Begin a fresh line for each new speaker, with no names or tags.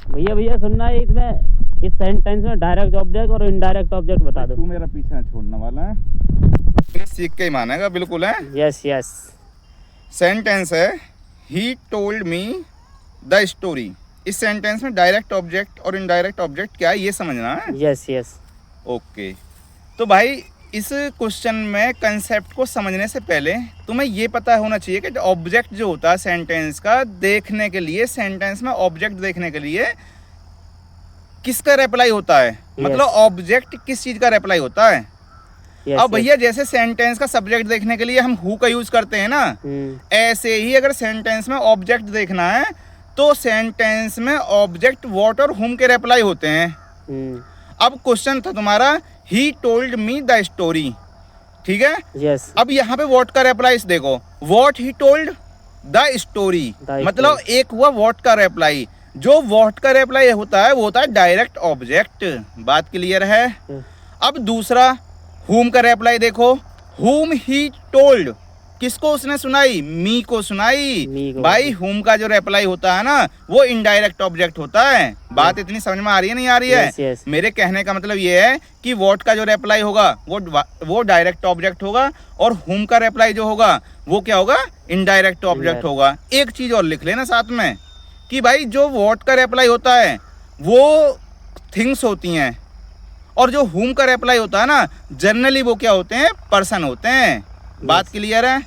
भैया भैया सुनना है इसमें, इस सेंटेंस में डायरेक्ट ऑब्जेक्ट और इनडायरेक्ट ऑब्जेक्ट बता दो।
तू मेरा पीछा छोड़ने वाला है, सीख के ही मानेगा बिल्कुल है।
Yes yes.
सेंटेंस है he told me the story. इस सेंटेंस में डायरेक्ट ऑब्जेक्ट और इनडायरेक्ट ऑब्जेक्ट क्या है ये समझना है।
Yes yes.
ओके, तो भाई इस क्वेश्चन में कंसेप्ट को समझने से पहले तुम्हें ये पता होना चाहिए कि ऑब्जेक्ट जो होता है सेंटेंस का देखने के लिए, सेंटेंस में ऑब्जेक्ट देखने के लिए किसका रिप्लाई होता है, मतलब ऑब्जेक्ट किस चीज का रिप्लाई होता है। अब भैया जैसे सेंटेंस का सब्जेक्ट देखने के लिए हम हु का यूज करते हैं ना, ऐसे ही अगर सेंटेंस में ऑब्जेक्ट देखना है तो सेंटेंस में ऑब्जेक्ट व्हाट और हुम के रिप्लाई होते हैं। अब क्वेश्चन था तुम्हारा he told me the story, ठीक है।
यस।
अब यहाँ पे व्हाट का रिप्लाई देखो, what he told the story, मतलब एक हुआ व्हाट का रिप्लाई। जो व्हाट का रिप्लाई होता है वो होता है डायरेक्ट ऑब्जेक्ट। बात क्लियर है। अब दूसरा हुम का रिप्लाई देखो, हुम ही टोल्ड, किसको उसने सुनाई, मी को सुनाई। भाई हुम का जो रिप्लाई होता है ना वो इनडायरेक्ट ऑब्जेक्ट होता है। बात इतनी समझ में आ रही है नहीं आ रही है?
yes.
मेरे कहने का मतलब ये है कि व्हाट का जो रिप्लाई होगा वो डायरेक्ट ऑब्जेक्ट होगा और हुम का रिप्लाई जो होगा वो क्या होगा, इनडायरेक्ट ऑब्जेक्ट होगा। एक चीज और लिख लेना साथ में कि भाई जो व्हाट का रिप्लाई होता है वो थिंग्स होती हैं और जो हुम का रिप्लाई होता है ना जनरली वो क्या होते हैं, पर्सन होते हैं। बात क्लियर है?